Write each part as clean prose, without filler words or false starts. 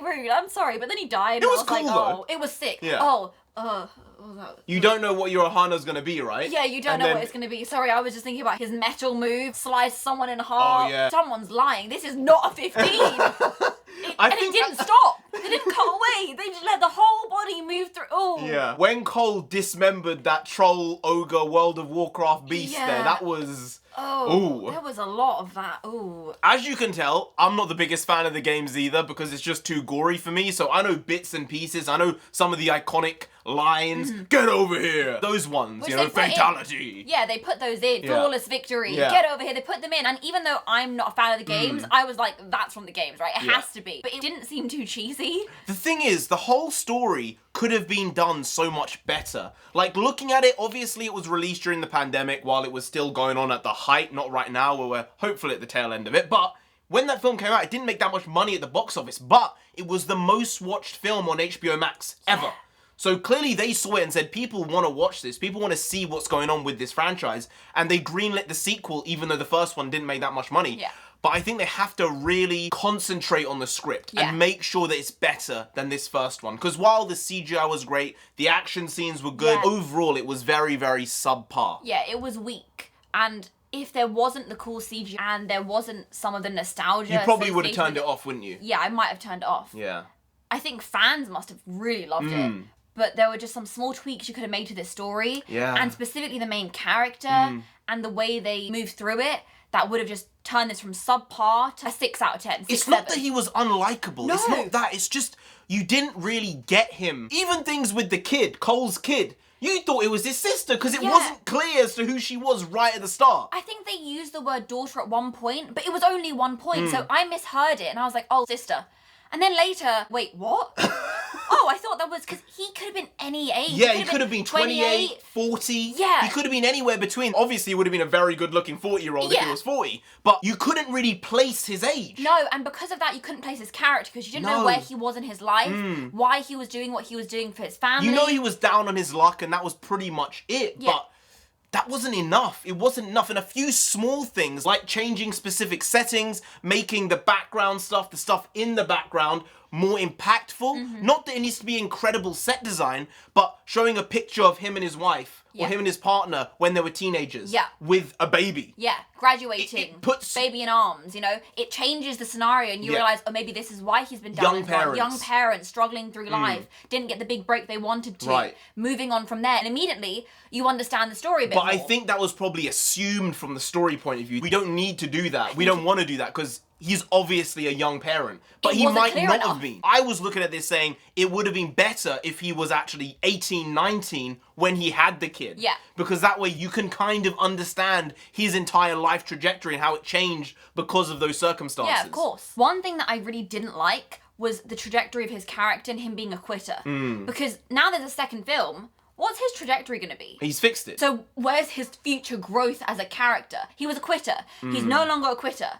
really rude. I'm sorry, but then he died. It and was I was like, cool, though. oh, it was sick. Yeah. You You don't know what your Ohana's gonna be, right? Yeah, you don't And know then- what it's gonna be. Sorry, I was just thinking about his metal move, slice someone in half. Oh, yeah. Someone's lying. This is not a 15. It didn't stop. They didn't cut away. They just let the whole body move through. Oh. Yeah. When Cole dismembered that troll ogre World of Warcraft beast Yeah. there, that was... Oh, Ooh. there was a lot of that. Ooh. As you can tell, I'm not the biggest fan of the games either because it's just too gory for me. So I know bits and pieces. I know some of the iconic lines. Get over here. Those ones, Which you know, they put in. fatality. Yeah, they put those in. Yeah. Flawless victory. Yeah. Get over here. They put them in. And even though I'm not a fan of the games, I was like, that's from the games, right? It Yeah. has to be. But it didn't seem too cheesy. The thing is, the whole story could have been done so much better. Like, looking at it, obviously it was released during the pandemic while it was still going on at the height, not right now where we're hopefully at the tail end of it, but when that film came out, it didn't make that much money at the box office, but it was the most watched film on HBO Max ever. So clearly they saw it and said, people want to watch this, people want to see what's going on with this franchise, and they greenlit the sequel even though the first one didn't make that much money. Yeah. But I think they have to really concentrate on the script Yeah. and make sure that it's better than this first one. Because while the CGI was great, the action scenes were good, Yeah. overall it was very, very subpar. Yeah, it was weak. And if there wasn't the cool CG and there wasn't some of the nostalgia... You probably would have associated turned with it off, wouldn't you? Yeah, I might have turned it off. Yeah. I think fans must have really loved it. But there were just some small tweaks you could have made to this story. Yeah. And specifically the main character and the way they moved through it that would have just turned this from subpar to a 6 out of 10. 6, It's not 7. that he was unlikable. It's No. not that. It's just you didn't really get him. Even things with the kid, Cole's kid. You thought it was his sister because it Yeah. wasn't clear as to who she was right at the start. I think they used the word daughter at one point, but it was only one point, so I misheard it and I was like, oh, sister. And then later, wait, what? Oh, I thought that was because he could have been any age. Yeah, he could have been 28, 40. Yeah. He could have been anywhere between. Obviously, he would have been a very good-looking 40-year-old if he Yeah. was 40. But you couldn't really place his age. No, and because of that, you couldn't place his character because you didn't No. know where he was in his life, why he was doing what he was doing for his family. You know he was down on his luck and that was pretty much it. Yeah. But that wasn't enough. It wasn't enough. And a few small things like changing specific settings, making the background stuff, the stuff in the background, more impactful. Not that it needs to be incredible set design, but showing a picture of him and his wife or Yeah. him and his partner when they were teenagers Yeah. with a baby. Yeah, graduating, It puts- baby in arms, you know, it changes the scenario and you Yeah. realise, oh, maybe this is why he's been down Young and down. parents. Young parents struggling through life, didn't get the big break they wanted to, Right. moving on from there. And immediately, you understand the story a bit But more. I think that was probably assumed from the story point of view. We don't need to do that. We don't want to do that because he's obviously a young parent. But It he wasn't might clear not enough. have been. I was looking at this saying it would have been better if he was actually 18, 19 when he had the kid. Yeah. Because that way you can kind of understand his entire life trajectory and how it changed because of those circumstances. Yeah, of course. One thing that I really didn't like was the trajectory of his character and him being a quitter. Because now there's a second film, what's his trajectory going to be? He's fixed it. So where's his future growth as a character? He was a quitter. He's no longer a quitter.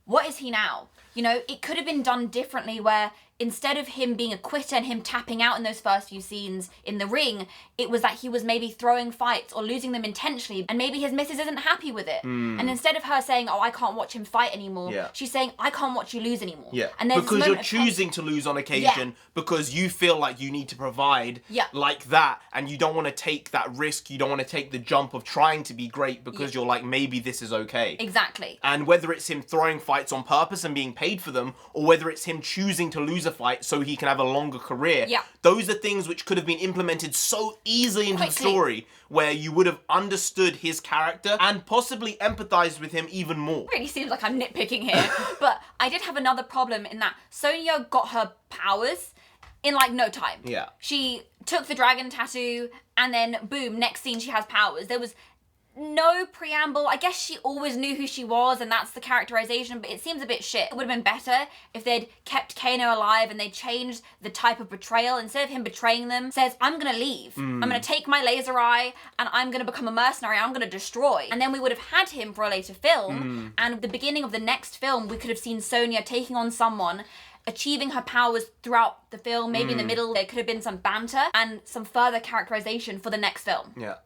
What is he now? You know, it could have been done differently where instead of him being a quitter and him tapping out in those first few scenes in the ring, it was that he was maybe throwing fights or losing them intentionally and maybe his missus isn't happy with it. And instead of her saying, oh, I can't watch him fight anymore, Yeah. she's saying, I can't watch you lose anymore. Yeah, And there's this because you're moment of choosing to lose on occasion because you feel like you need to provide Yeah. like that and you don't want to take that risk, you don't want to take the jump of trying to be great because you're like, maybe this is okay. Exactly. And whether it's him throwing fights on purpose and being paid for them, or whether it's him choosing to lose a fight so he can have a longer career, Yeah. those are things which could have been implemented so easily into the Quickly. story where you would have understood his character and possibly empathized with him even more. Really seems like I'm nitpicking here, but I did have another problem in that Sonya got her powers in like no time. Yeah. She took the dragon tattoo and then boom, next scene she has powers. There was no preamble. I guess she always knew who she was and that's the characterization, but it seems a bit shit. It would have been better if they'd kept Kano alive and they changed the type of betrayal. Instead of him betraying them, says, I'm gonna leave. I'm gonna take my laser eye and I'm gonna become a mercenary. I'm gonna destroy. And then we would have had him for a later film. And at the beginning of the next film, we could have seen Sonya taking on someone, achieving her powers throughout the film. Maybe in the middle, there could have been some banter and some further characterization for the next film. Yeah.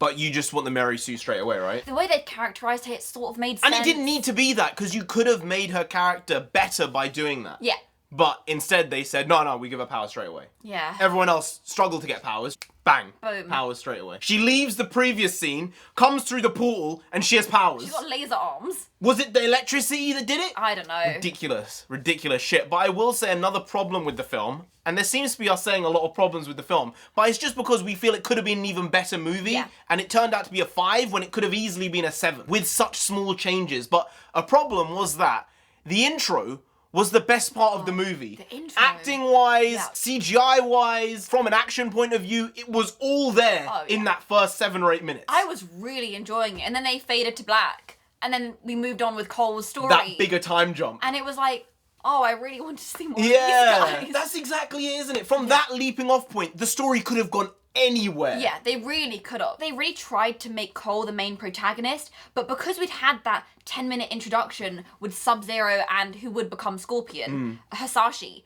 But you just want the Mary Sue straight away, right? The way they characterized her, it sort of made sense. And it didn't need to be that, because you could have made her character better by doing that. Yeah. But instead they said, no, we give her powers straight away. Yeah. Everyone else struggled to get powers. Bang. Boom. Powers straight away. She leaves the previous scene, comes through the portal, and she has powers. She's got laser arms. Was it the electricity that did it? I don't know. Ridiculous shit. But I will say another problem with the film, and there seems to be us saying a lot of problems with the film, but it's just because we feel it could have been an even better movie, Yeah. and it turned out to be a 5 when it could have easily been a 7, with such small changes. But a problem was that the intro was the best part of the movie. The intro. Acting-wise, Yeah. CGI-wise, from an action point of view, it was all there in that first 7 or 8 minutes. I was really enjoying it, and then they faded to black, and then we moved on with Cole's story. That bigger time jump. And it was like, oh, I really want to see more of these Yeah, guys. that's exactly it, isn't it? From that leaping off point, the story could have gone anywhere. Yeah, they really could have. They really tried to make Cole the main protagonist, but because we'd had that 10-minute introduction with Sub-Zero and who would become Scorpion, Hasashi,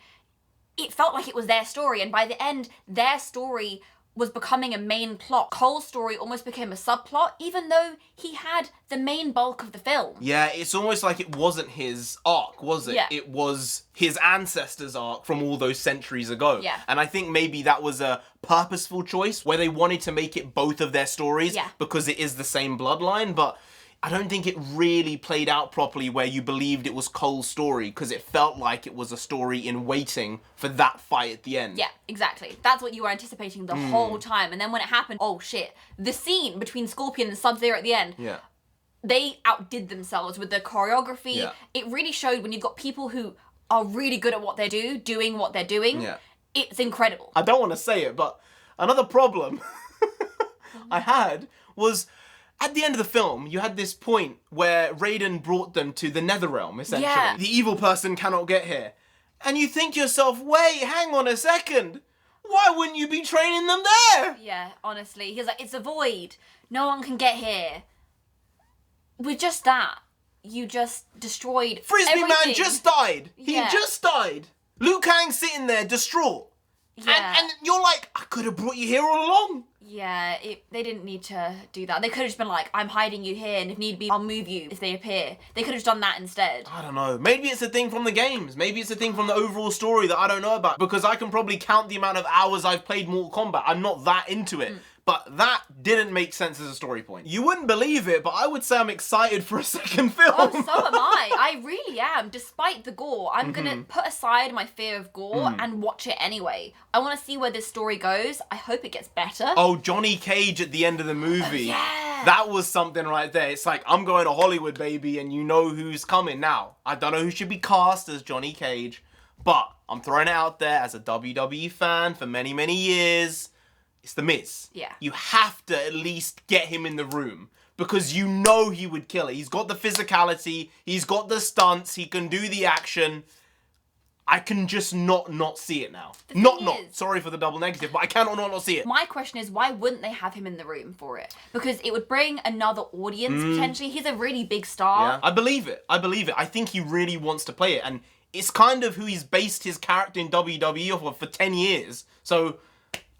it felt like it was their story, and by the end, their story was becoming a main plot. Cole's story almost became a subplot, even though he had the main bulk of the film. Yeah, it's almost like it wasn't his arc, was it? Yeah. It was his ancestors' arc from all those centuries ago. Yeah. And I think maybe that was a purposeful choice where they wanted to make it both of their stories Yeah. because it is the same bloodline, but I don't think it really played out properly where you believed it was Cole's story because it felt like it was a story in waiting for that fight at the end. Yeah, exactly. That's what you were anticipating the whole time. And then when it happened, oh shit. The scene between Scorpion and Sub-Zero at the end, Yeah. they outdid themselves with the choreography. Yeah. It really showed when you've got people who are really good at what they do, doing what they're doing. Yeah. It's incredible. I don't want to say it, but another problem I had was at the end of the film, you had this point where Raiden brought them to the Netherrealm, essentially. Yeah. The evil person cannot get here. And you think to yourself, wait, hang on a second. Why wouldn't you be training them there? Yeah, honestly. He's like, it's a void. No one can get here. With just that, you just destroyed Frisbee everything. Man just died. He Yeah. just died. Liu Kang sitting there distraught. Yeah. And you're like, I could have brought you here all along. Yeah, they didn't need to do that. They could have just been like, I'm hiding you here, and if need be, I'll move you if they appear. They could have done that instead. I don't know. Maybe it's a thing from the games. Maybe it's a thing from the overall story that I don't know about. Because I can probably count the amount of hours I've played Mortal Kombat. I'm not that into it. But that didn't make sense as a story point. You wouldn't believe it, but I would say I'm excited for a second film. Oh, so am I. I really am. Despite the gore, I'm gonna put aside my fear of gore and watch it anyway. I want to see where this story goes. I hope it gets better. Oh, Johnny Cage at the end of the movie. Yeah. That was something right there. It's like, I'm going to Hollywood, baby, and you know who's coming now. I don't know who should be cast as Johnny Cage, but I'm throwing it out there as a WWE fan for many, many years. It's The Miz. Yeah. You have to at least get him in the room because you know he would kill it. He's got the physicality, he's got the stunts, he can do the action. I can just not see it now. The thing Not. is- Sorry for the double negative, but I cannot not see it. My question is, why wouldn't they have him in the room for it? Because it would bring another audience, potentially. He's a really big star. Yeah. I believe it. I think he really wants to play it, and it's kind of who he's based his character in WWE off of for 10 years. So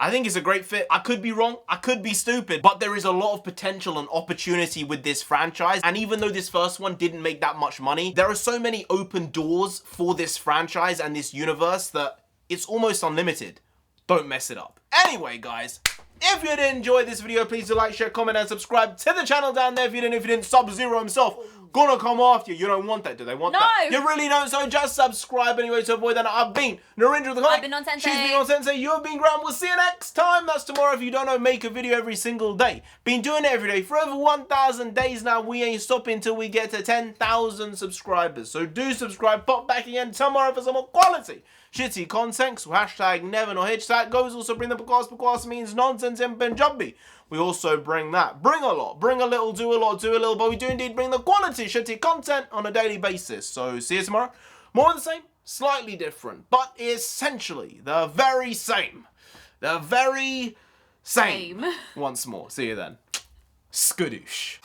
I think it's a great fit. I could be wrong, I could be stupid, but there is a lot of potential and opportunity with this franchise. And even though this first one didn't make that much money, there are so many open doors for this franchise and this universe that it's almost unlimited. Don't mess it up. Anyway, guys, if you did enjoy this video, please do like, share, comment, and subscribe to the channel down there. If you didn't, Sub-Zero himself gonna come after you. You don't want that, do they? Want that? No. You really don't, so just subscribe anyway to avoid that. I've been NarendraTheComic. I've been Non-Sensei. She's been Non-Sensei. You've been Graham. We'll see you next time. That's tomorrow. If you don't know, make a video every single day. Been doing it every day for over 1,000 days now. We ain't stopping till we get to 10,000 subscribers. So do subscribe. Pop back again tomorrow for some more quality shitty content. So hashtag never no hitch. That goes also bring the because means nonsense in Punjabi. We also bring that. Bring a lot. Bring a little, do a lot, do a little. But we do indeed bring the quality shitty content on a daily basis. So see you tomorrow. More of the same, slightly different, but essentially the very same. The very same. Same. Once more. See you then. Skadoosh.